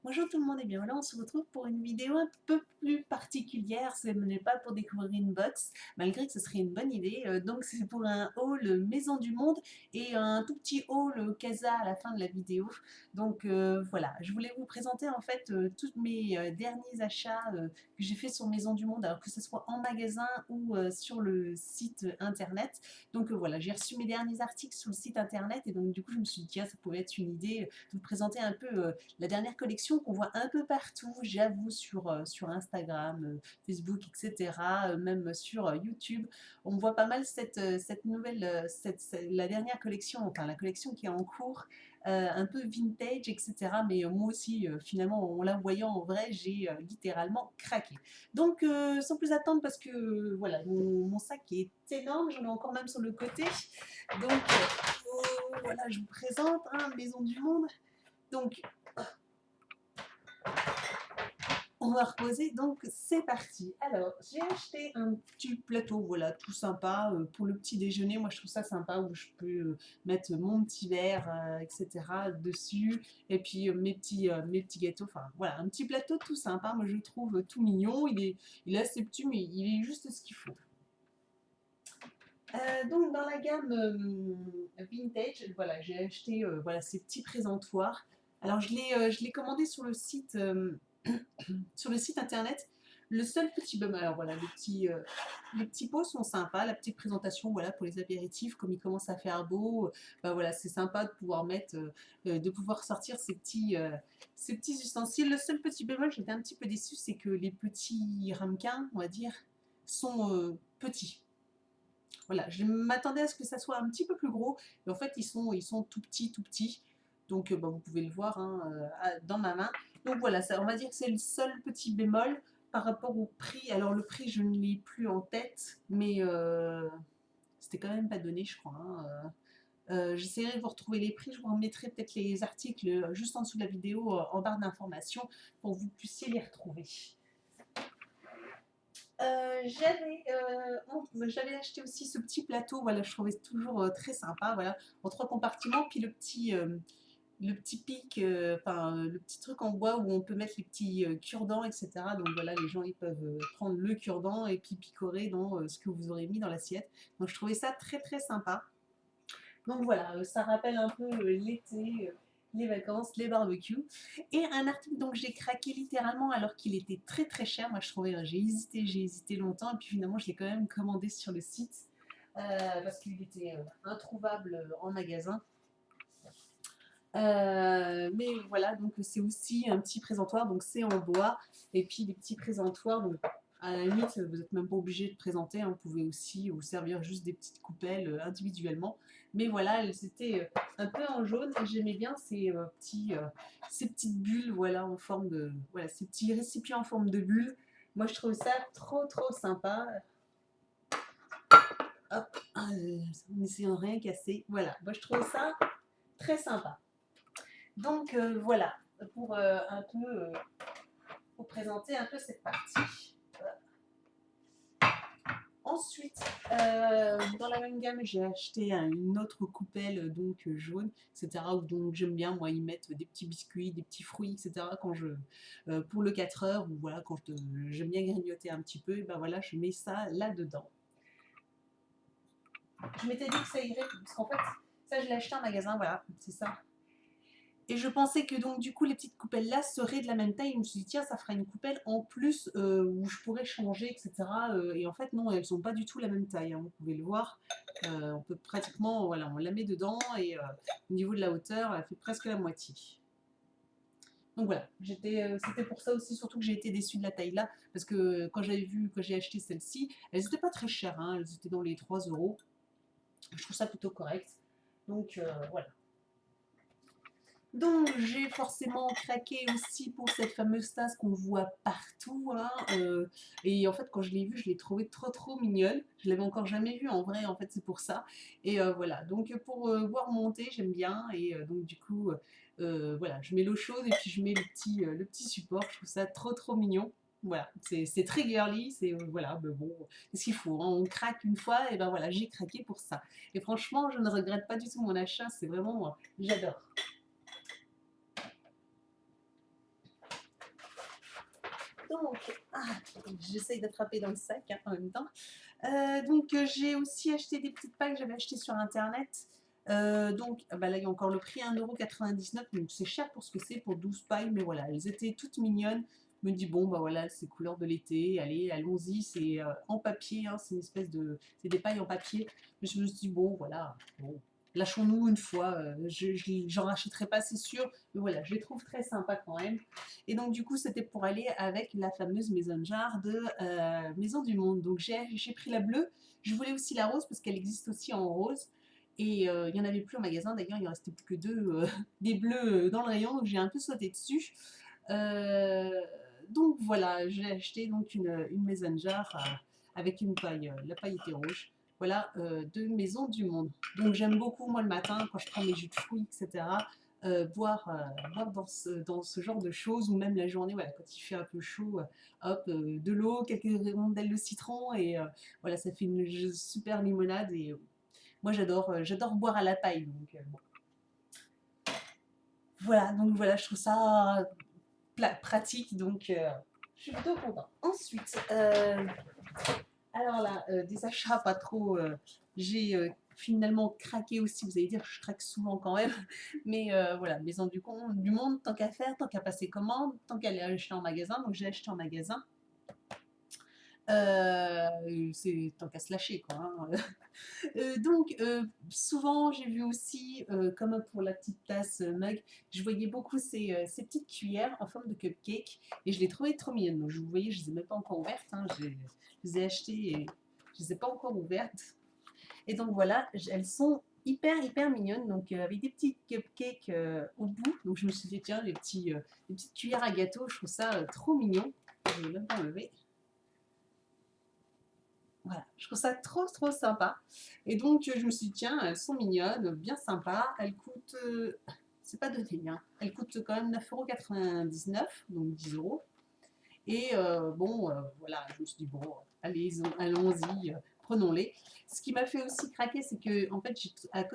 Bonjour tout le monde et bien voilà, on se retrouve pour une vidéo un peu plus particulière. Ce n'est pas pour découvrir une box, malgré que ce serait une bonne idée. Donc c'est pour un haul Maison du Monde et un tout petit haul Casa à la fin de la vidéo. Donc voilà, je voulais vous présenter en fait tous mes derniers achats que j'ai fait sur Maison du Monde, alors que ce soit en magasin ou sur le site internet. Donc voilà, j'ai reçu mes derniers articles sur le site internet et donc du coup je me suis dit tiens, ça pouvait être une idée de vous présenter un peu la dernière collection qu'on voit un peu partout, j'avoue, sur Instagram, Facebook, etc., même sur YouTube. On voit pas mal cette nouvelle, la dernière collection, enfin la collection qui est en cours, un peu vintage, etc. Mais moi aussi, finalement, en la voyant en vrai, j'ai littéralement craqué. Donc, sans plus attendre, parce que voilà, mon sac est énorme, j'en ai encore même sur le côté. Donc, voilà, je vous présente, hein, Maison du Monde. Donc, on va reposer, donc c'est parti. Alors, j'ai acheté un petit plateau, voilà, tout sympa, pour le petit déjeuner. Moi, je trouve ça sympa, où je peux mettre mon petit verre, etc. dessus, et puis mes petits gâteaux. Enfin, voilà, un petit plateau tout sympa. Moi, je le trouve tout mignon. Il est assez petit, mais il est juste ce qu'il faut. Donc, dans la gamme vintage, voilà, j'ai acheté voilà, ces petits présentoirs. Alors, je l'ai commandé sur le site internet. Le seul petit bémol, alors voilà, les petits pots sont sympas, la petite présentation, voilà, pour les apéritifs, comme il commence à faire beau, bah voilà, c'est sympa de pouvoir mettre, de pouvoir sortir ces petits ustensiles. Le seul petit bémol, j'étais un petit peu déçue, c'est que les petits ramequins, on va dire, sont petits. Voilà, je m'attendais à ce que ça soit un petit peu plus gros, mais en fait, ils sont tout petits, tout petits. Donc, bah, vous pouvez le voir hein, dans ma main. Donc voilà, ça, on va dire que c'est le seul petit bémol par rapport au prix. Alors, le prix, je ne l'ai plus en tête, mais c'était quand même pas donné, je crois. Hein. J'essaierai de vous retrouver les prix. Je vous remettrai peut-être les articles juste en dessous de la vidéo en barre d'informations pour que vous puissiez les retrouver. J'avais acheté aussi ce petit plateau, voilà, je trouvais toujours très sympa, voilà, en trois compartiments, puis le petit pic, le petit truc en bois où on peut mettre les petits cure-dents, etc. Donc voilà, les gens ils peuvent prendre le cure-dent et puis picorer dans ce que vous aurez mis dans l'assiette. Donc je trouvais ça très très sympa. Donc voilà, ça rappelle un peu l'été, les vacances, les barbecues. Et un article donc j'ai craqué littéralement alors qu'il était très très cher. Moi je trouvais, j'ai hésité longtemps et puis finalement je l'ai quand même commandé sur le site parce qu'il était introuvable en magasin. Mais voilà, donc c'est aussi un petit présentoir, donc c'est en bois. Et puis les petits présentoirs, donc à la limite, vous n'êtes même pas obligé de présenter, hein, vous pouvez aussi vous servir juste des petites coupelles individuellement. Mais voilà, elles étaient un peu en jaune et j'aimais bien ces petites bulles, voilà, en forme de, voilà, ces petits récipients en forme de bulles. Moi, je trouve ça trop trop sympa. Hop, en essayant de rien casser. Voilà, moi je trouve ça très sympa. Donc voilà, pour un peu pour présenter un peu cette partie. Ensuite, dans la même gamme, j'ai acheté une autre coupelle donc jaune, etc. Où donc j'aime bien moi y mettre des petits biscuits, des petits fruits, etc. Quand pour le 4 heures ou voilà quand j'aime bien grignoter un petit peu, et ben voilà je mets ça là dedans. Je m'étais dit que ça irait parce qu'en fait ça je l'ai acheté en magasin, voilà c'est ça. Et je pensais que donc du coup les petites coupelles là seraient de la même taille. Je me suis dit tiens ça fera une coupelle en plus où je pourrais changer etc. Et en fait non elles sont pas du tout la même taille. Hein, vous pouvez le voir. On peut pratiquement voilà on la met dedans et au niveau de la hauteur elle fait presque la moitié. Donc voilà c'était pour ça aussi surtout que j'ai été déçue de la taille là parce que quand j'ai acheté celle-ci elles n'étaient pas très chères. Hein, elles étaient dans les 3 euros. Je trouve ça plutôt correct. Donc voilà. Donc j'ai forcément craqué aussi pour cette fameuse tasse qu'on voit partout. Hein, et en fait quand je l'ai vue, je l'ai trouvée trop trop mignonne. Je l'avais encore jamais vue en vrai, en fait c'est pour ça. Et voilà, donc pour boire monter, j'aime bien. Et donc du coup, voilà, je mets l'eau chaude et puis je mets le petit support. Je trouve ça trop trop mignon. Voilà, c'est très girly, c'est voilà, mais bon, c'est ce qu'il faut. Hein, on craque une fois, et ben voilà, j'ai craqué pour ça. Et franchement, je ne regrette pas du tout mon achat, c'est vraiment, j'adore. Donc, j'essaye d'attraper dans le sac hein, en même temps. J'ai aussi acheté des petites pailles que j'avais achetées sur internet. Là il y a encore le prix 1,99 €, donc c'est cher pour ce que c'est, pour 12 pailles, mais voilà, elles étaient toutes mignonnes. Je me dis bon bah voilà, c'est couleur de l'été, allez, allons-y, c'est en papier, hein, c'est une espèce de. C'est des pailles en papier. Mais je me suis dit bon voilà, bon, lâchons-nous une fois, j'en rachèterai pas, c'est sûr, mais voilà, je les trouve très sympas quand même. Et donc du coup c'était pour aller avec la fameuse maison jar de Maison du Monde. Donc j'ai pris la bleue, je voulais aussi la rose parce qu'elle existe aussi en rose. Et il n'y en avait plus au magasin, d'ailleurs il ne restait plus que deux des bleus dans le rayon, donc j'ai un peu sauté dessus. Euh, donc voilà, j'ai acheté donc une maison jar avec une paille, la paille était rouge. Voilà, de Maison du Monde. Donc j'aime beaucoup moi le matin quand je prends mes jus de fruits, etc. Boire dans ce genre de choses, ou même la journée, voilà, quand il fait un peu chaud, hop, de l'eau, quelques rondelles de citron, et voilà, ça fait une super limonade. Et moi j'adore boire à la paille. Donc bon. Voilà, je trouve ça pratique, donc je suis plutôt contente. Ensuite, alors là, des achats pas trop. J'ai finalement craqué aussi. Vous allez dire que je craque souvent quand même. Mais voilà, Maison du Monde, tant qu'à faire, tant qu'à passer commande, tant qu'à aller acheter en magasin. Donc j'ai acheté en magasin. C'est tant qu'à se lâcher, quoi. Hein. Souvent, j'ai vu aussi, comme pour la petite tasse mug, je voyais beaucoup ces petites cuillères en forme de cupcake et je les trouvais trop mignonnes. Donc, vous voyez, je ne les ai même pas encore ouvertes. Hein, je les ai achetées et je ne les ai pas encore ouvertes. Et donc, voilà, elles sont hyper mignonnes. Donc, avec des petits cupcakes au bout. Donc, je me suis dit, tiens, les petites cuillères à gâteau, je trouve ça trop mignon. Je vais même pas enlever. Voilà, je trouve ça trop sympa. Et donc, je me suis dit, tiens, elles sont mignonnes, bien sympas. Elles coûtent, c'est pas donné, hein. Elles coûtent quand même 9,99 €, donc 10 euros. Et voilà, je me suis dit, bon, allons-y, prenons-les. Ce qui m'a fait aussi craquer, c'est que, en fait,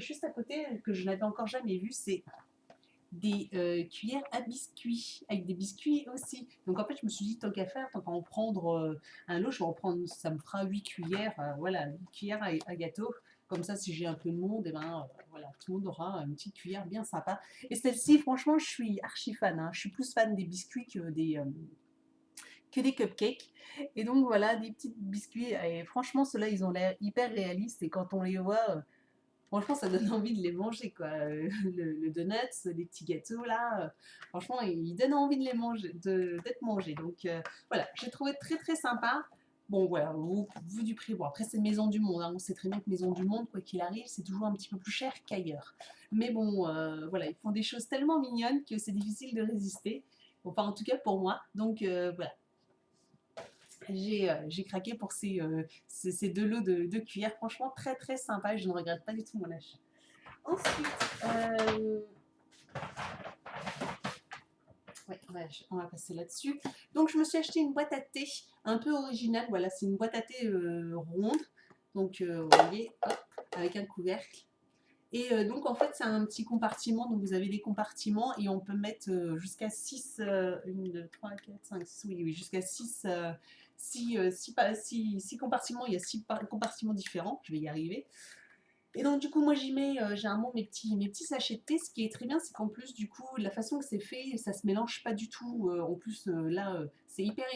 juste à côté, que je n'avais encore jamais vu, c'est des cuillères à biscuits, avec des biscuits aussi. Donc en fait, je me suis dit, tant qu'à faire, tant qu'à en prendre un lot, je vais en prendre, ça me fera 8 cuillères, voilà, 8 cuillères à gâteau. Comme ça, si j'ai un peu de monde, et ben, voilà, tout le monde aura une petite cuillère bien sympa. Et celle-ci, franchement, je suis archi fan. Hein. Je suis plus fan des biscuits que des cupcakes. Et donc voilà, des petits biscuits. Et franchement, ceux-là, ils ont l'air hyper réalistes. Et quand on les voit, franchement, ça donne envie de les manger, quoi. Le donuts, les petits gâteaux, là, franchement, ils donnent envie de les manger, d'être mangés. Donc, voilà, j'ai trouvé très sympa. Bon, voilà, vu du prix. Bon, après, c'est Maison du Monde. Hein. On sait très bien que Maison du Monde, quoi qu'il arrive, c'est toujours un petit peu plus cher qu'ailleurs. Mais bon, voilà, ils font des choses tellement mignonnes que c'est difficile de résister. Enfin, en tout cas, pour moi. Donc, voilà. J'ai craqué pour ces deux lots de cuillères. Franchement, très sympa. Je ne regrette pas du tout mon achat. Ensuite, ouais, on va passer là-dessus. Donc, je me suis acheté une boîte à thé un peu originale. Voilà, c'est une boîte à thé ronde. Donc, vous voyez, hop, avec un couvercle. Et donc, en fait, c'est un petit compartiment. Donc, vous avez des compartiments et on peut mettre jusqu'à 6, 1, 2, 3, 4, 5, 6, oui, jusqu'à 6, 6 compartiments. Il y a 6 compartiments différents. Je vais y arriver. Et donc, du coup, moi, j'y mets généralement mes petits sachets de thé. Ce qui est très bien, c'est qu'en plus, du coup, la façon que c'est fait, ça se mélange pas du tout. En plus, là, c'est hyper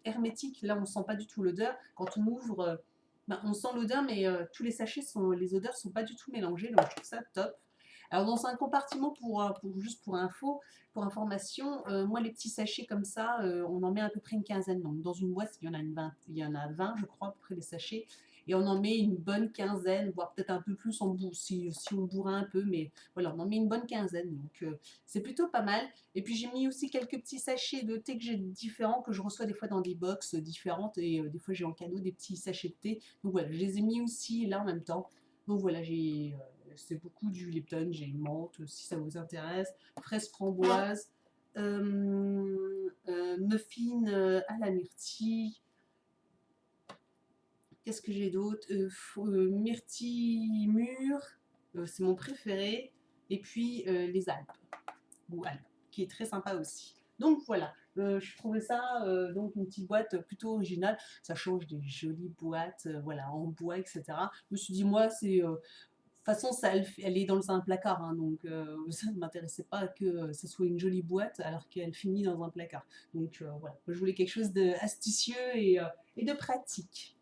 hermétique. Là, on sent pas du tout l'odeur. Quand on ouvre, on sent l'odeur, mais tous les sachets, les odeurs sont pas du tout mélangées. Donc, je trouve ça top. Alors, dans un compartiment, juste pour information, moi, les petits sachets comme ça, on en met à peu près une quinzaine. Donc, dans une boîte, il y en a 20, je crois, à peu près des sachets. Et on en met une bonne quinzaine, voire peut-être un peu plus si on bourrait un peu, mais voilà, on en met une bonne quinzaine. Donc, c'est plutôt pas mal. Et puis, j'ai mis aussi quelques petits sachets de thé que j'ai différents, que je reçois des fois dans des box différentes. Et des fois, j'ai en cadeau des petits sachets de thé. Donc, voilà, je les ai mis aussi là en même temps. Donc, voilà, c'est beaucoup du Lipton, j'ai une menthe si ça vous intéresse, fraise framboise, muffin à la myrtille. Qu'est-ce que j'ai d'autre? Myrtille mûre, c'est mon préféré. Et puis les Alpes, ou Alpes, qui est très sympa aussi. Donc voilà, Je trouvais ça, donc une petite boîte plutôt originale. Ça change des jolies boîtes, voilà, en bois, etc. Je me suis dit, moi, c'est toute façon, ça, elle est dans un placard, hein, donc ça ne m'intéressait pas que ce soit une jolie boîte alors qu'elle finit dans un placard. Donc voilà, je voulais quelque chose d'astucieux et de pratique.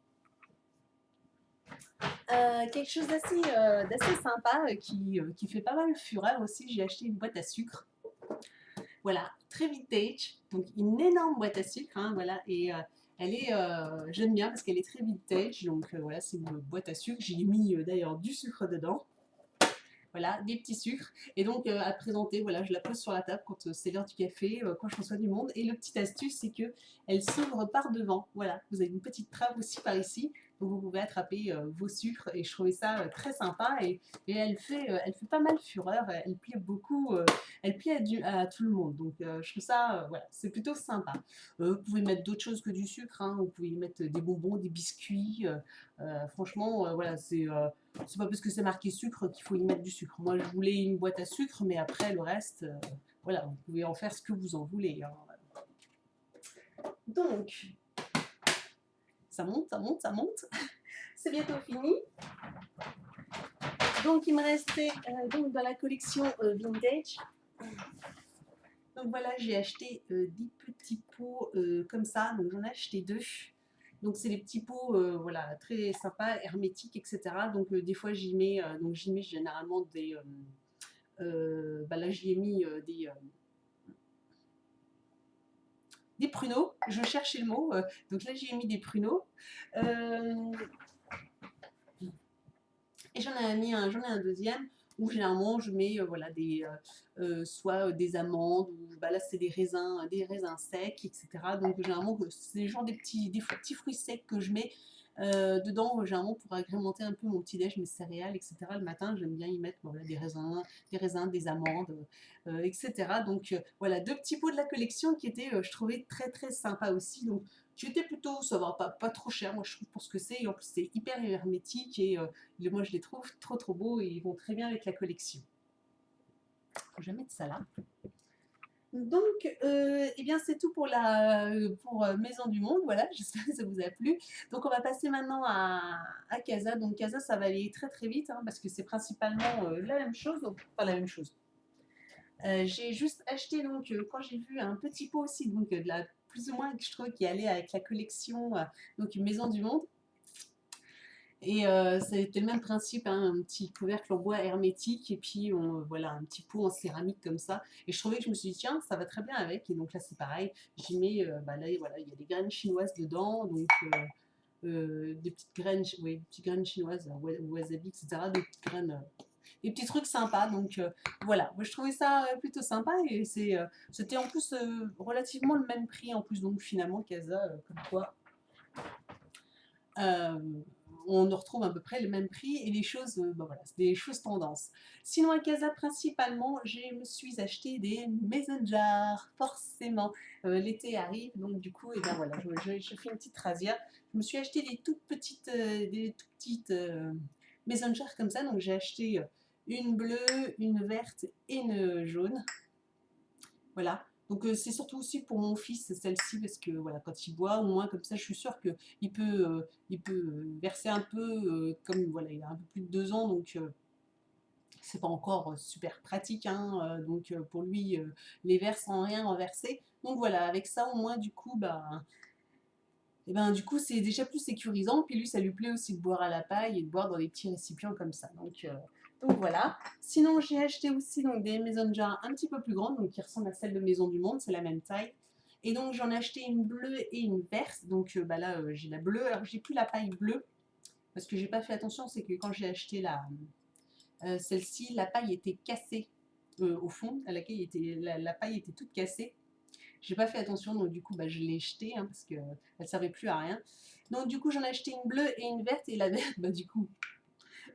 Quelque chose d'assez sympa qui fait pas mal fureur aussi, j'ai acheté une boîte à sucre. Voilà, très vintage, donc une énorme boîte à sucre, hein, voilà, et elle est, j'aime bien parce qu'elle est très vintage, donc voilà, c'est une boîte à sucre. J'ai mis d'ailleurs du sucre dedans. Voilà, des petits sucres. Et donc, à présenter, voilà, je la pose sur la table quand c'est l'heure du café, quand je reçois du monde. Et le petit astuce, c'est qu'elle s'ouvre par devant. Voilà, vous avez une petite trappe aussi par ici. Donc, vous pouvez attraper vos sucres. Et je trouvais ça très sympa. Et elle fait pas mal fureur. Elle plaît beaucoup. Elle plaît à tout le monde. Donc, je trouve ça, voilà, c'est plutôt sympa. Vous pouvez mettre d'autres choses que du sucre, hein. Vous pouvez mettre des bonbons, des biscuits. Franchement, voilà, c'est pas parce que c'est marqué sucre qu'il faut y mettre du sucre. Moi, je voulais une boîte à sucre, mais après, le reste, voilà, vous pouvez en faire ce que vous en voulez, hein. Donc, ça monte, ça monte, ça monte. C'est bientôt fini. Donc, il me restait donc dans la collection vintage. Donc voilà, j'ai acheté des petits pots comme ça. Donc j'en ai acheté 2. Donc c'est des petits pots voilà, très sympas, hermétiques, etc. Donc des fois j'y mets généralement bah là j'y ai mis des pruneaux. Je cherchais le mot. Donc là j'y ai mis des pruneaux. Et j'en ai un deuxième où généralement je mets voilà, soit des amandes, ou bah là c'est des raisins secs, etc. Donc généralement c'est le genre des petits fruits secs que je mets dedans, généralement pour agrémenter un peu mon petit déj, mes céréales, etc. Le matin j'aime bien y mettre voilà, des raisins, des amandes, etc. Donc voilà, 2 petits pots de la collection qui étaient, je trouvais très très sympa aussi. Donc j'étais plutôt, ça va, pas trop cher, moi je trouve pour ce que c'est, et en plus c'est hyper hermétique, et moi je les trouve trop trop beaux et ils vont très bien avec la collection. Je vais mettre ça là. Donc, eh bien c'est tout pour Maison du Monde, voilà, j'espère que ça vous a plu. Donc on va passer maintenant à Casa. Donc Casa, ça va aller très très vite, hein, parce que c'est principalement la même chose, donc pas la même chose. J'ai juste acheté donc quand j'ai vu un petit pot aussi, donc de la plus ou moins que je trouvais qui allait avec la collection, donc une Maison du Monde. Et c'était le même principe, hein, un petit couvercle en bois hermétique, et puis voilà, un petit pot en céramique comme ça. Et je trouvais que je me suis dit, tiens, ça va très bien avec. Et donc là, c'est pareil, j'y mets, bah là, voilà, il y a des graines chinoises dedans, donc des petites graines, oui, des petites graines chinoises, wasabi, etc. Des petites graines, des petits trucs sympas. Donc voilà, moi je trouvais ça plutôt sympa, et c'était en plus relativement le même prix en plus. Donc finalement, Casa, comme quoi. Euh, on retrouve à peu près le même prix, et les choses, bah voilà, c'est des choses tendances. Sinon à Casa, principalement, je me suis acheté des mason jars, forcément. L'été arrive, donc du coup, et ben voilà, je fais une petite rasière. Je me suis acheté des tout petites mason jars comme ça. Donc j'ai acheté une bleue, une verte et une jaune. Voilà. Donc c'est surtout aussi pour mon fils, celle-ci, parce que voilà, quand il boit, au moins comme ça, je suis sûre il peut verser un peu, comme voilà, il a un peu plus de 2 ans, donc c'est pas encore super pratique, hein, donc pour lui, les verres sans rien renverser. Donc voilà, avec ça, au moins, du coup, bah, et ben, du coup, c'est déjà plus sécurisant. Puis lui, ça lui plaît aussi de boire à la paille et de boire dans des petits récipients comme ça. Donc voilà. Sinon, j'ai acheté aussi donc, des maison jars un petit peu plus grandes, donc qui ressemblent à celles de Maison du Monde, c'est la même taille. Et donc j'en ai acheté une bleue et une verte. Donc bah là, j'ai la bleue. Alors j'ai plus la paille bleue parce que j'ai pas fait attention. C'est que quand j'ai acheté celle-ci, la paille était cassée au fond, à laquelle la paille était toute cassée. J'ai pas fait attention, donc du coup bah, je l'ai jetée, hein, parce qu'elle ne servait plus à rien. Donc du coup j'en ai acheté une bleue et une verte, et la verte, bah du coup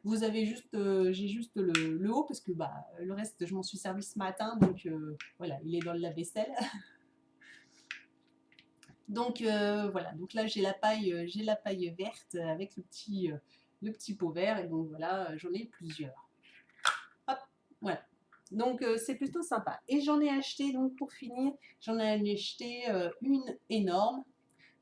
vous avez juste, j'ai juste le haut, parce que bah, le reste je m'en suis servi ce matin, donc voilà, il est dans le lave-vaisselle. Donc voilà, donc là j'ai la paille verte avec le petit pot vert, et donc voilà, j'en ai plusieurs. Hop, voilà. Donc c'est plutôt sympa. Et j'en ai acheté, donc pour finir, j'en ai acheté une énorme.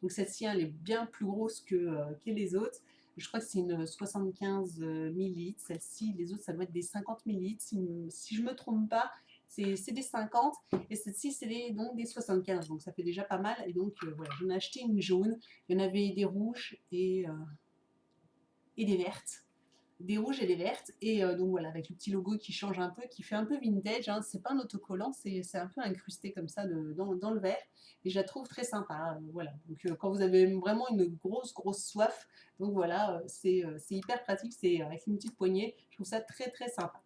Donc celle-ci, elle est bien plus grosse que les autres. Je crois que c'est une 75 millilitres. Celle-ci, les autres, ça doit être des 50 millilitres. Si je ne me trompe pas, c'est des 50. Et celle-ci, c'est donc des 75. Donc ça fait déjà pas mal. Et donc voilà, j'en ai acheté une jaune. Il y en avait des rouges et des vertes, des rouges et des vertes, et donc voilà, avec le petit logo qui change un peu, qui fait un peu vintage, hein. C'est pas un autocollant, c'est un peu incrusté comme ça dans le verre, et je la trouve très sympa, voilà. Donc quand vous avez vraiment une grosse soif, donc voilà, c'est hyper pratique, c'est avec une petite poignée, je trouve ça très sympa.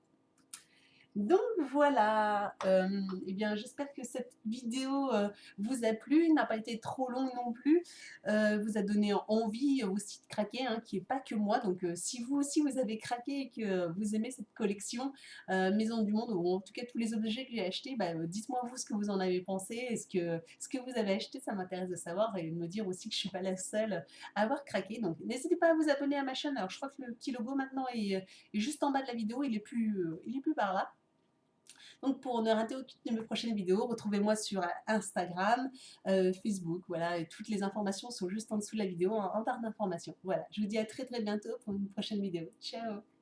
Donc voilà, eh bien j'espère que cette vidéo vous a plu, n'a pas été trop longue non plus, vous a donné envie aussi de craquer, hein, qui n'est pas que moi. Donc si vous aussi vous avez craqué et que vous aimez cette collection Maison du Monde, ou en tout cas tous les objets que j'ai achetés, bah, dites-moi vous ce que vous en avez pensé, ce que vous avez acheté, ça m'intéresse de savoir, et de me dire aussi que je ne suis pas la seule à avoir craqué. Donc n'hésitez pas à vous abonner à ma chaîne. Alors je crois que le petit logo maintenant est juste en bas de la vidéo, il est plus par là. Donc pour ne rater aucune de mes prochaines vidéos, retrouvez-moi sur Instagram, Facebook, voilà, et toutes les informations sont juste en dessous de la vidéo en barre d'informations. Voilà, je vous dis à très bientôt pour une prochaine vidéo. Ciao!